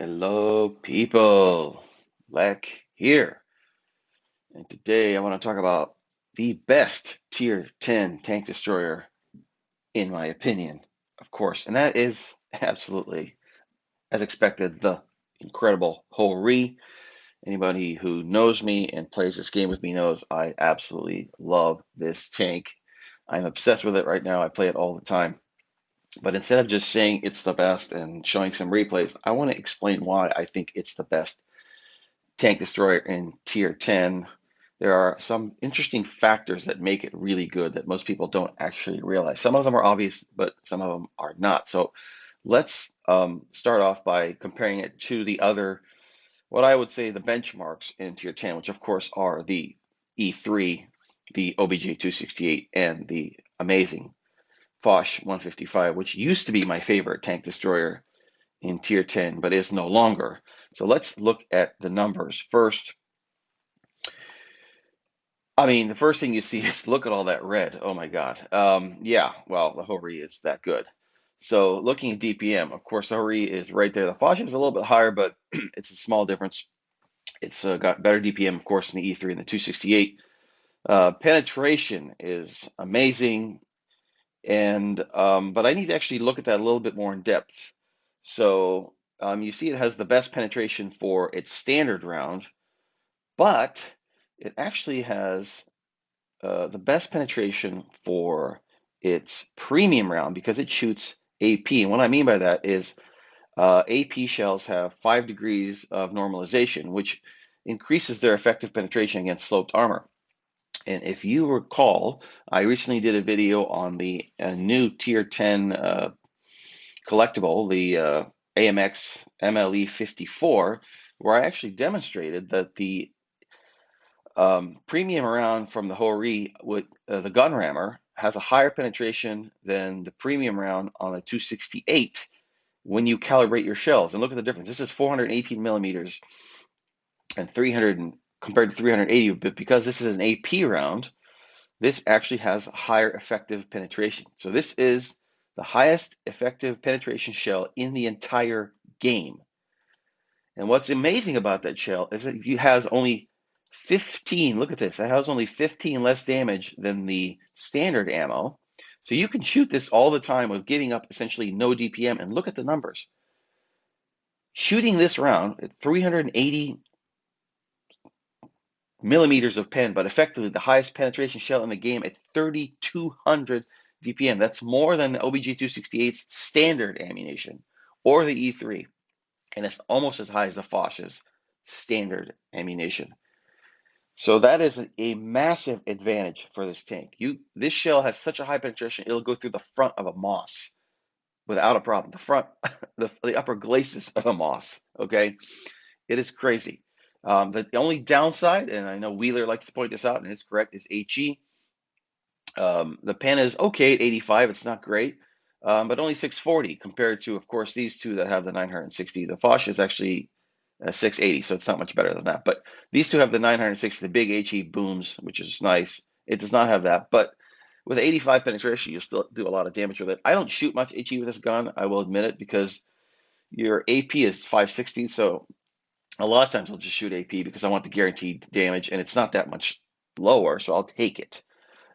Hello, people. Lech here. And today I want to talk about the best Tier 10 tank destroyer, in my opinion, of course. And that is absolutely, as expected, the incredible Ho-Ri. Anybody who knows me and plays this game with me knows I absolutely love this tank. I'm obsessed with it right now. I play it all the time. But instead of just saying it's the best and showing some replays, I want to explain why I think it's the best tank destroyer in tier 10. There are some interesting factors that make it really good that most people don't actually realize. Some of them are obvious, but some of them are not. So let's start off by comparing it to the other, what I would say the benchmarks in tier 10, which of course are the E3, the OBJ 268, and the amazing Foch 155, which used to be my favorite tank destroyer in tier 10, but is no longer. So let's look at the numbers. First, I mean, the first thing you see is look at all that red. Oh my God. Yeah, well, the Hori is that good. So looking at DPM, of course, the Hori is right there. The Foch is a little bit higher, but it's a small difference. It's got better DPM, of course, in the E3 and the 268. Penetration is amazing, and but I need to actually look at that a little bit more in depth. So you see it has the best penetration for its standard round, but it actually has the best penetration for its premium round because it shoots AP. And what I mean by that is AP shells have 5 degrees of normalization, which increases their effective penetration against sloped armor. And if you recall, I recently did a video on the new Tier 10 collectible, the AMX MLE 54, where I actually demonstrated that the premium round from the Hori with the gun rammer has a higher penetration than the premium round on the 268 when you calibrate your shells. And look at the difference. This is 418 millimeters and 300 compared to 380, but because this is an AP round, this actually has higher effective penetration. So this is the highest effective penetration shell in the entire game. And what's amazing about that shell is that it has only 15, look at this, it has only 15 less damage than the standard ammo. So you can shoot this all the time with giving up essentially no DPM, and look at the numbers. Shooting this round at 380 millimeters of pen, but effectively the highest penetration shell in the game at 3,200 DPM. That's more than the OBJ 268's standard ammunition or the E3, and it's almost as high as the Foch's standard ammunition. So that is a massive advantage for this tank. This shell has such a high penetration, it'll go through the front of a Moss without a problem. The front, the upper glacis of a Moss, okay? It is crazy. The only downside, and I know Wheeler likes to point this out, and it's correct, is HE. The pen is okay at 85. It's not great, but only 640 compared to, of course, these two that have the 960. The Foch is actually 680, so it's not much better than that. But these two have the 960, the big HE booms, which is nice. It does not have that, but with 85 penetration, you still do a lot of damage with it. I don't shoot much HE with this gun, I will admit it, because your AP is 560, so a lot of times I'll just shoot AP because I want the guaranteed damage, and it's not that much lower, so I'll take it.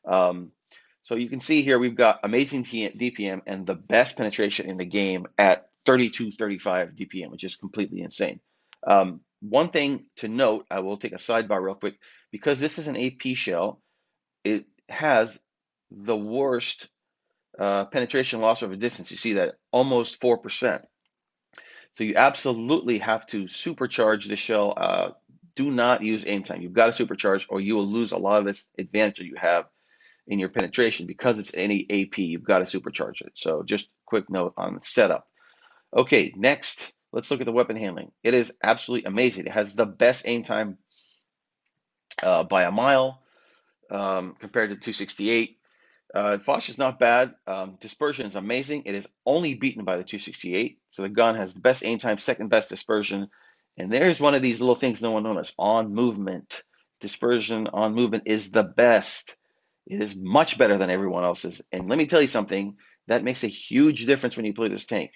So you can see here we've got amazing DPM and the best penetration in the game at 3235 DPM, which is completely insane. One thing to note, I will take a sidebar real quick, because this is an AP shell, it has the worst penetration loss over distance. You see that almost 4%. So you absolutely have to supercharge the shell. Do not use aim time. You've got to supercharge, or you will lose a lot of this advantage that you have in your penetration because it's any AP. You've got to supercharge it. So just quick note on the setup. Okay, next, let's look at the weapon handling. It is absolutely amazing. It has the best aim time by a mile compared to 268. Foch is not bad. Dispersion is amazing. It is only beaten by the 268. So the gun has the best aim time, second best dispersion. And there's one of these little things no one noticed. On movement. Dispersion on movement is the best. It is much better than everyone else's. And let me tell you something, that makes a huge difference when you play this tank.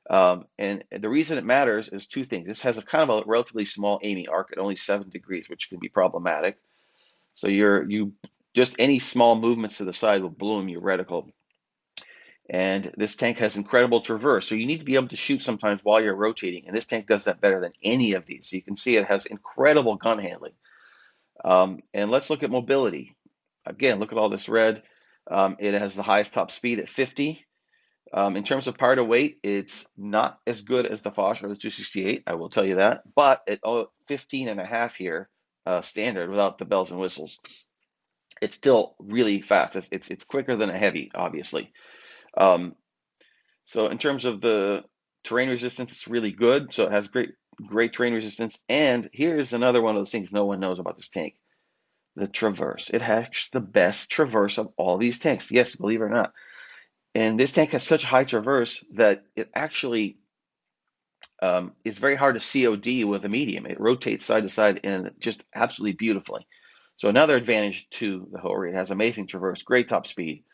And the reason it matters is two things. This has a kind of a relatively small aiming arc at only 7 degrees, which can be problematic. So you just any small movements to the side will bloom your reticle. And this tank has incredible traverse. So you need to be able to shoot sometimes while you're rotating. And this tank does that better than any of these. So you can see it has incredible gun handling. And let's look at mobility. Again, look at all this red. It has the highest top speed at 50. In terms of power to weight, it's not as good as the Foch or the 268, I will tell you that. But at 15 and a half here, standard, without the bells and whistles, it's still really fast. It's quicker than a heavy, obviously. Um, so in terms of the terrain resistance, it's really good. So it has great terrain resistance. And here's another one of those things no one knows about this tank. The traverse. It has the best traverse of all these tanks. Yes, believe it or not. And this tank has such high traverse that it actually is very hard to COD with a medium. It rotates side to side and just absolutely beautifully. So another advantage to the Hori, it has amazing traverse, great top speed.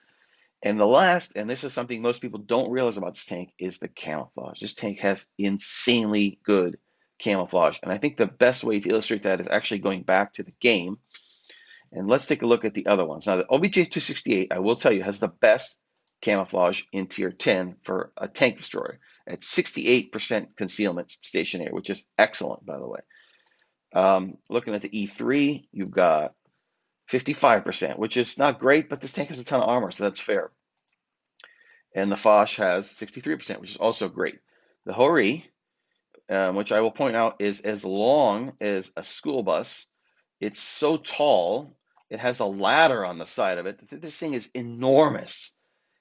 And the last, and this is something most people don't realize about this tank, is the camouflage. This tank has insanely good camouflage. And I think the best way to illustrate that is actually going back to the game. And let's take a look at the other ones. Now, the OBJ-268, I will tell you, has the best camouflage in Tier 10 for a tank destroyer at 68% concealment stationary, which is excellent, by the way. Looking at the E3, you've got 55%, which is not great, but this tank has a ton of armor, so that's fair. And the Foch has 63%, which is also great. The Hori, which I will point out is as long as a school bus. It's so tall. It has a ladder on the side of it. This thing is enormous.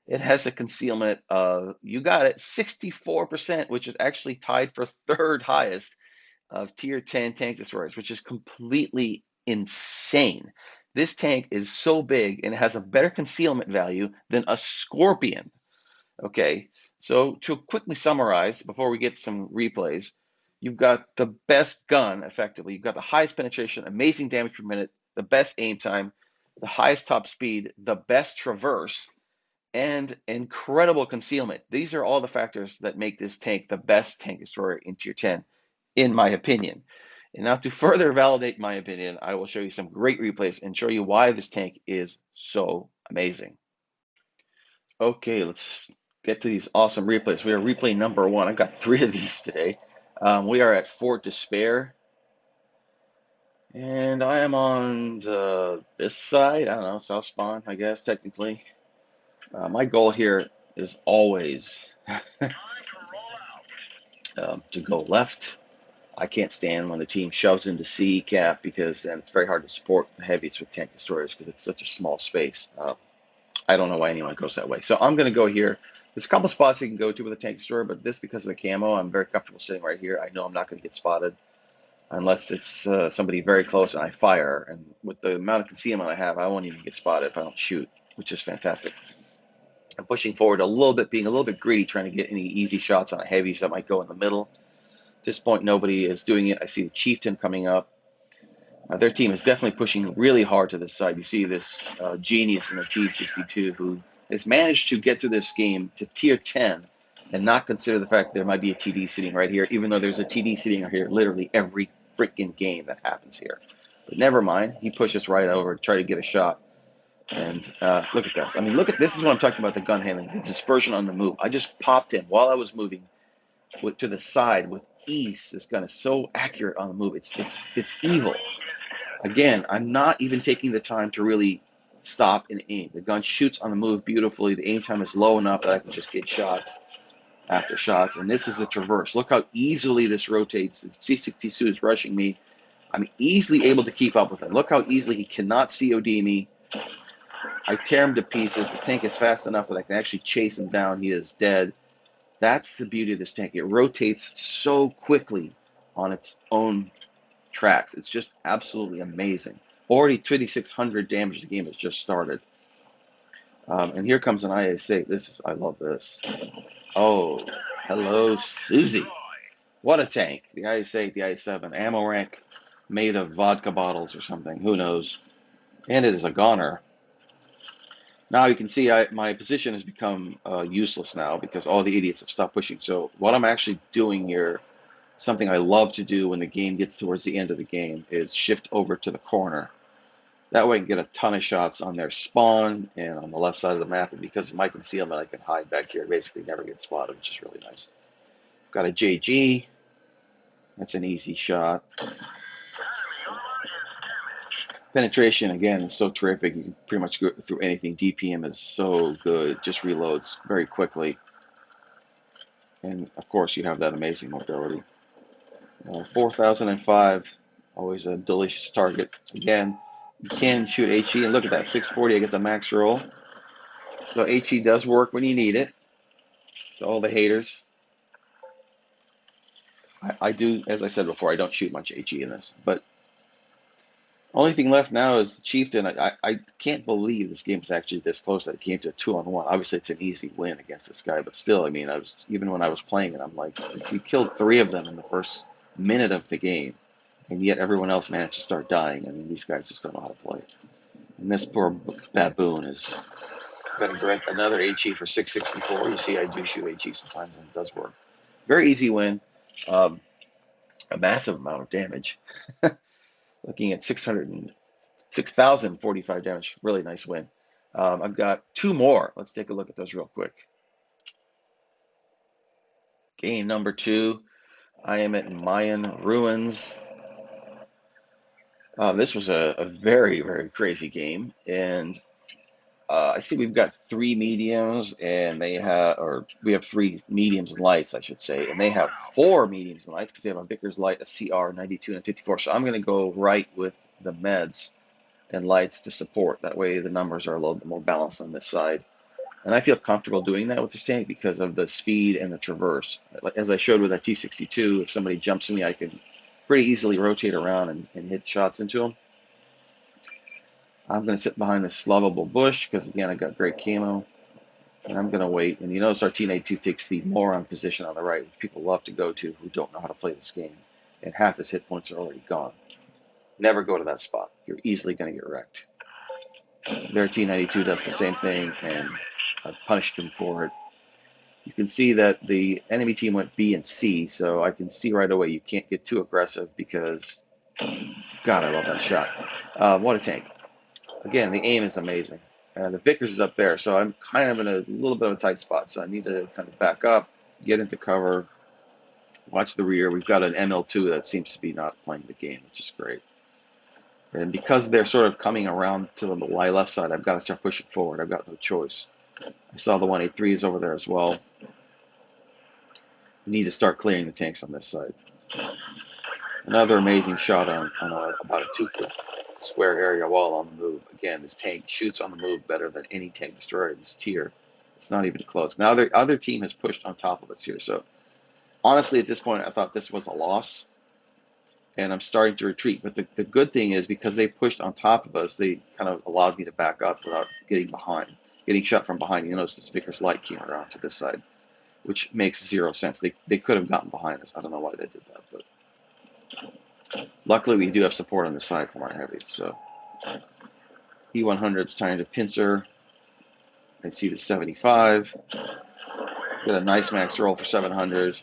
It has a concealment of, you got it, 64%, which is actually tied for third highest of Tier 10 tank destroyers, which is completely insane. This tank is so big and it has a better concealment value than a Scorpion. Okay, so to quickly summarize before we get some replays, you've got the best gun effectively. You've got the highest penetration, amazing damage per minute, the best aim time, the highest top speed, the best traverse, and incredible concealment. These are all the factors that make this tank the best tank destroyer in Tier 10, in my opinion. And now to further validate my opinion, I will show you some great replays and show you why this tank is so amazing. Okay, let's get to these awesome replays. We are replay number 1. I've got 3 of these today. We are at Fort Despair. And I am on this side. I don't know, South Spawn, I guess, technically. My goal here is always to go left. I can't stand when the team shoves into C cap because then it's very hard to support the heavies with tank destroyers because it's such a small space. I don't know why anyone goes that way. So I'm going to go here. There's a couple spots you can go to with a tank destroyer, but this, because of the camo, I'm very comfortable sitting right here. I know I'm not going to get spotted unless it's somebody very close and I fire. And with the amount of concealment I have, I won't even get spotted if I don't shoot, which is fantastic. I'm pushing forward a little bit, being a little bit greedy, trying to get any easy shots on heavies that might go in the middle. At this point, nobody is doing it. I see the Chieftain coming up. Their team is definitely pushing really hard to this side. You see this genius in the T62 who has managed to get through this game to Tier 10 and not consider the fact that there might be a TD sitting right here, even though there's a TD sitting right here literally every freaking game that happens here. But never mind. He pushes right over to try to get a shot. And look at this. I mean, look at this is what I'm talking about, the gun handling, the dispersion on the move. I just popped him while I was moving to the side with ease. This gun is so accurate on the move. It's evil. Again, I'm not even taking the time to really stop and aim. The gun shoots on the move beautifully. The aim time is low enough that I can just get shots after shots. And this is the traverse. Look how easily this rotates. The C62 is rushing me. I'm easily able to keep up with him. Look how easily he cannot COD me. I tear him to pieces. The tank is fast enough that I can actually chase him down. He is dead. That's the beauty of this tank. It rotates so quickly on its own tracks. It's just absolutely amazing. Already 2,600 damage. The game has just started. And here comes an IA-8. I love this. Oh, hello, Susie. What a tank. The IA-8, the IA-7. Ammo rank made of vodka bottles or something. Who knows? And it is a goner. Now you can see my position has become useless now because all the idiots have stopped pushing. So what I'm actually doing here, something I love to do when the game gets towards the end of the game, is shift over to the corner. That way I can get a ton of shots on their spawn and on the left side of the map. And because of my concealment, I can hide back here, basically never get spotted, which is really nice. Got a JG. That's an easy shot. Penetration, again, is so terrific. You can pretty much go through anything. DPM is so good. It just reloads very quickly. And, of course, you have that amazing mobility. 4005, always a delicious target. Again, you can shoot HE, and look at that, 640, I get the max roll. So HE does work when you need it. To all the haters, I do, as I said before, I don't shoot much HE in this. But only thing left now is the Chieftain. I can't believe this game was actually this close that it came to a 2-on-1. Obviously, it's an easy win against this guy, but still, I mean, even when I was playing it, I'm like, we killed 3 of them in the first minute of the game, and yet everyone else managed to start dying. I mean, these guys just don't know how to play. And this poor baboon is going to grant another HE for 664. You see, I do shoot HE sometimes, and it does work. Very easy win. Um, a massive amount of damage. Looking at 6,045 damage. Really nice win. I've got 2 more. Let's take a look at those real quick. Game number 2. I am at Mayan Ruins. This was a very, very crazy game, and I see we've got 3 mediums, and we have 3 mediums and lights, I should say, and they have 4 mediums and lights because they have a Vickers light, a CR, 92, and a 54. So I'm going to go right with the meds and lights to support. That way the numbers are a little bit more balanced on this side. And I feel comfortable doing that with this tank because of the speed and the traverse. As I showed with that T62, if somebody jumps me, I can pretty easily rotate around and hit shots into them. I'm going to sit behind this lovable bush because, again, I got great camo. And I'm going to wait. And you notice our T92 takes the moron position on the right, which people love to go to who don't know how to play this game. And half his hit points are already gone. Never go to that spot. You're easily going to get wrecked. Their T92 does the same thing, and I punished him for it. You can see that the enemy team went B and C, so I can see right away you can't get too aggressive because, God, I love that shot. What a tank. Again, the aim is amazing. The Vickers is up there, so I'm kind of in a little bit of a tight spot, so I need to kind of back up, get into cover, watch the rear. We've got an ML2 that seems to be not playing the game, which is great. And because they're sort of coming around to the left side, I've got to start pushing forward. I've got no choice. I saw the 183s over there as well. We need to start clearing the tanks on this side. Another amazing shot on about a 2-foot square area wall on the move. Again, this tank shoots on the move better than any tank destroyer in this tier. It's not even close. Now the other team has pushed on top of us here. So honestly, at this point, I thought this was a loss. And I'm starting to retreat. But the good thing is because they pushed on top of us, they kind of allowed me to back up without getting shot from behind. You notice this Vickers light came around to this side, which makes 0 sense. They could have gotten behind us. I don't know why they did that, but luckily we do have support on the side from our heavies. So E100's trying to pincer. I see the 75. Get a nice max roll for 700.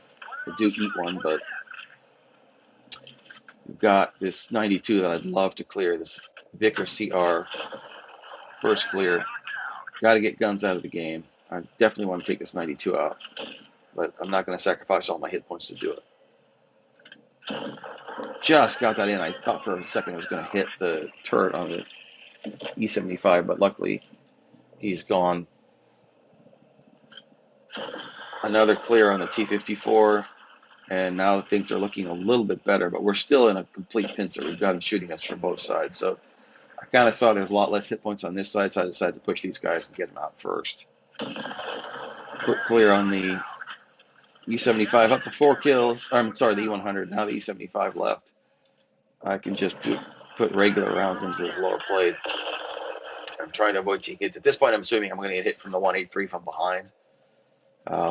I do eat one, but we've got this 92 that I'd love to clear, this Vickers CR, first clear. Got to get guns out of the game. I definitely want to take this 92 out, but I'm not going to sacrifice all my hit points to do it. Just got that in. I thought for a second I was going to hit the turret on the E75, but luckily he's gone. Another clear on the T54. And now things are looking a little bit better, but we're still in a complete pincer. We've got them shooting us from both sides. So I kind of saw there's a lot less hit points on this side, so I decided to push these guys and get them out first. Quick clear on the E75, up to 4 kills. I'm sorry, the E100. Now the E75 left. I can just put regular rounds into this lower plate. I'm trying to avoid cheek hits. At this point, I'm assuming I'm going to get hit from the 183 from behind.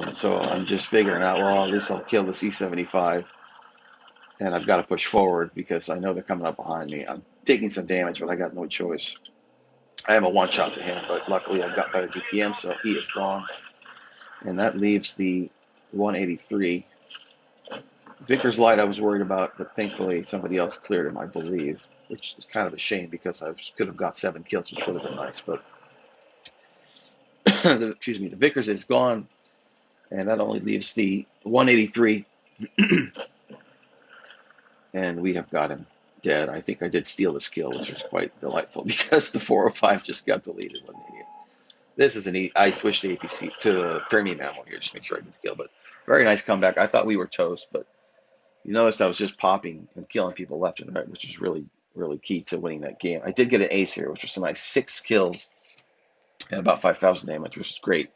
So I'm just figuring out, well, at least I'll kill the C75, and I've got to push forward because I know they're coming up behind me. I'm taking some damage, but I got no choice. I have a one-shot to him, but luckily I've got better DPM, so he is gone. And that leaves the 183. Vickers Light I was worried about, but thankfully somebody else cleared him, I believe, which is kind of a shame because I could have got 7 kills, which would have been nice. But excuse me, the Vickers is gone, and that only leaves the 183, and we have got him dead. I think I did steal this kill, which was quite delightful because the 405 just got deleted. What an idiot. This is I switched to APC to the premium ammo here just to make sure I get the kill, but very nice comeback. I thought we were toast, but you noticed I was just popping and killing people left and right, which is really, really key to winning that game. I did get an ace here, which was a nice 6 kills and about 5,000 damage, which is great.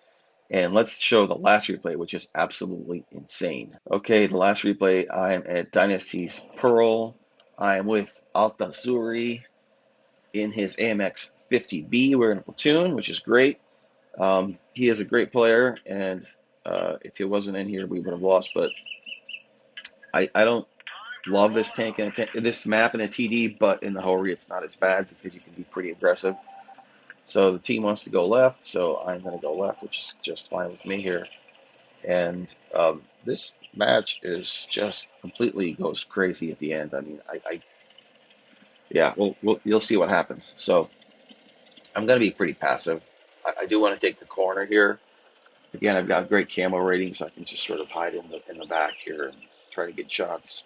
And let's show the last replay, which is absolutely insane. Okay, the last replay, I am at Dynasty's Pearl. I am with Altazuri in his AMX 50B. We're in a platoon, which is great. He is a great player, and if he wasn't in here, we would have lost. But I don't love this tank and this map in a TD, but in the Hori, it's not as bad because you can be pretty aggressive. So the team wants to go left, so I'm going to go left, which is just fine with me here. And this match is just completely goes crazy at the end. I mean, yeah, you'll see what happens. So I'm going to be pretty passive. I do want to take the corner here. Again, I've got great camo rating, so I can just sort of hide in the back here and try to get shots.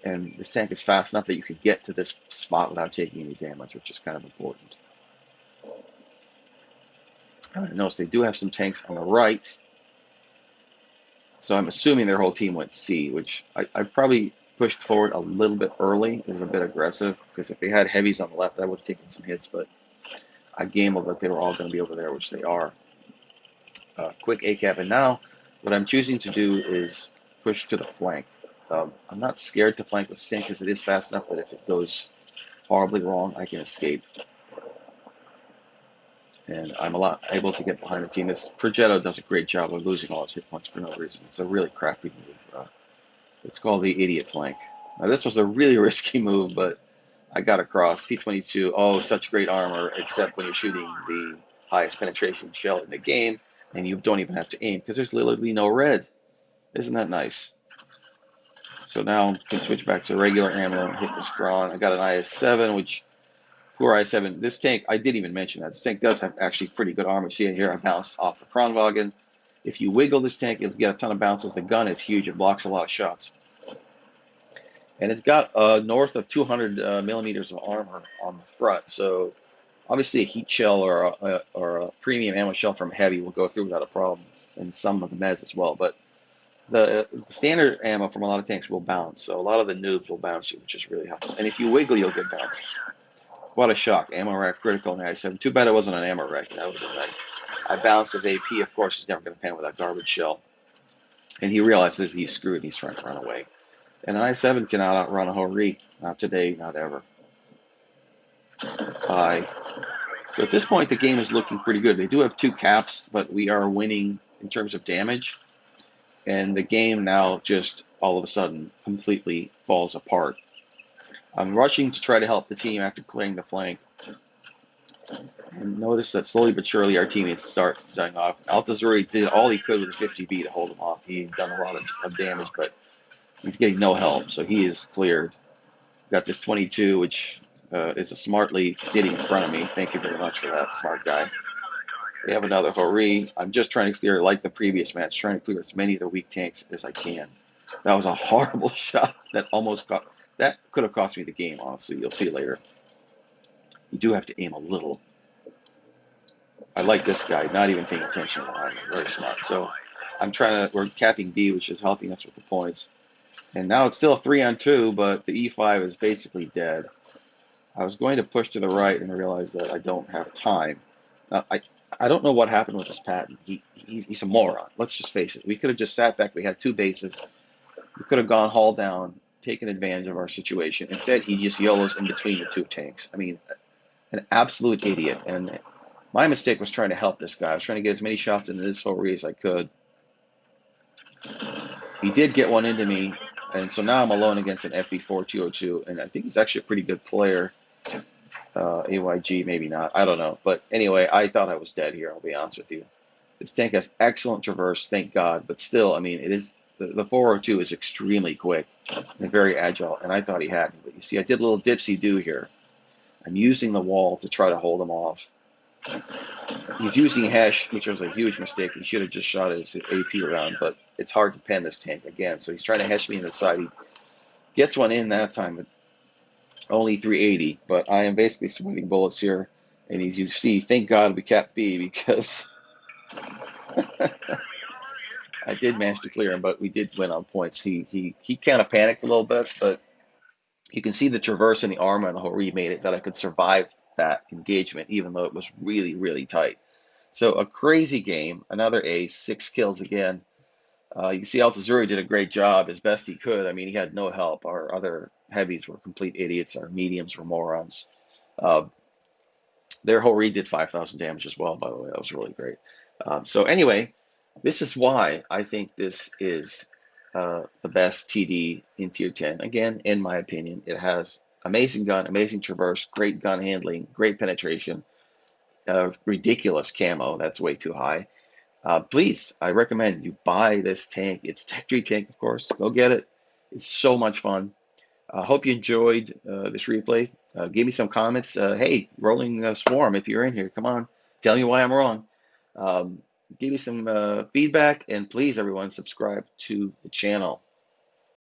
And this tank is fast enough that you could get to this spot without taking any damage, which is kind of important. Notice they do have some tanks on the right. So I'm assuming their whole team went C, which I probably pushed forward a little bit early. It was a bit aggressive, because if they had heavies on the left, I would have taken some hits, but I gambled that they were all going to be over there, which they are. Quick ACAP, and now what I'm choosing to do is push to the flank. I'm not scared to flank with Stink because it is fast enough that if it goes horribly wrong, I can escape. And I'm able to get behind the team. This Progetto does a great job of losing all his hit points for no reason. It's a really crafty move. It's called the idiot flank. Now this was a really risky move, but I got across. T-22, oh, such great armor, except when you're shooting the highest penetration shell in the game, and you don't even have to aim because there's literally no red. Isn't that nice? So now I can switch back to regular ammo and hit the Scrawn. I got an IS-7, which, poor IS-7, this tank, I didn't even mention that. This tank does have actually pretty good armor. See it here, I bounced off the Kronwagen. If you wiggle this tank, it'll get a ton of bounces. The gun is huge. It blocks a lot of shots. And it's got north of 200 millimeters of armor on the front. So obviously a heat shell or a premium ammo shell from heavy will go through without a problem, and some of the meds as well. But the standard ammo from a lot of tanks will bounce, so a lot of the noobs will bounce you, which is really helpful. And if you wiggle, you'll get bounced. What a shock. Ammo rack critical in the I-7. Too bad it wasn't an ammo rack. That would have been nice. I bounced his AP. Of course, he's never going to pan with that garbage shell. And he realizes he's screwed and he's trying to run away. And an I-7 cannot outrun a Hori. Not today, not ever. Bye. So at this point, the game is looking pretty good. They do have 2 caps, but we are winning in terms of damage. And the game now just all of a sudden completely falls apart. I'm rushing to try to help the team after clearing the flank. And notice that slowly but surely our teammates start dying off. Altazuri did all he could with the 50B to hold him off. He'd done a lot of damage, but he's getting no help, so he is cleared. Got this 22, which is a smartly sitting in front of me. Thank you very much for that, smart guy. They have another Hori. I'm just trying to clear, like the previous match, trying to clear as many of the weak tanks as I can. That was a horrible shot that that could have cost me the game, honestly. You'll see later. You do have to aim a little. I like this guy, not even paying attention behind me. Very smart. So we're capping B, which is helping us with the points. And now it's still a 3-on-2, but the E5 is basically dead. I was going to push to the right and realize that I don't have time. I don't know what happened with this Patton. He's a moron. Let's just face it. We could have just sat back. We had 2 bases. We could have gone haul down, taken advantage of our situation. Instead, he just YOLOs in between the 2 tanks. I mean, an absolute idiot. And my mistake was trying to help this guy. I was trying to get as many shots into this Hori as I could. He did get one into me, and so now I'm alone against an FB4 202, and I think he's actually a pretty good player. AYG, maybe not. I don't know. But anyway, I thought I was dead here. I'll be honest with you. This tank has excellent traverse, thank God. But still, I mean, it is the 402 is extremely quick and very agile. And I thought he had me. But you see, I did a little dipsy do here. I'm using the wall to try to hold him off. He's using Hesh, which was a huge mistake. He should have just shot his AP around, but it's hard to pen this tank again. So he's trying to Hesh me in the side. He gets one in that time, but only 380. But I am basically sweating bullets here. And as you see, thank God we kept B because I did manage to clear him, but we did win on points. He kind of panicked a little bit, but you can see the traverse and the armor and the whole read made it that I could survive that engagement, even though it was really, really tight. So a crazy game, another ace, 6 kills again. You can see Altazuri did a great job as best he could. I mean, he had no help. Our other heavies were complete idiots. Our mediums were morons. Uh, their whole read did 5,000 damage as well, by the way. That was really great. So anyway, this is why I think this is the best TD in Tier 10. Again, in my opinion, it has amazing gun, amazing traverse, great gun handling, great penetration, ridiculous camo. That's way too high. Please, I recommend you buy this tank. It's Tech 3 tank, of course. Go get it. It's so much fun. I hope you enjoyed this replay. Give me some comments. Hey, Rolling Swarm, if you're in here, come on. Tell me why I'm wrong. Um, Give me some feedback. And please, everyone, subscribe to the channel.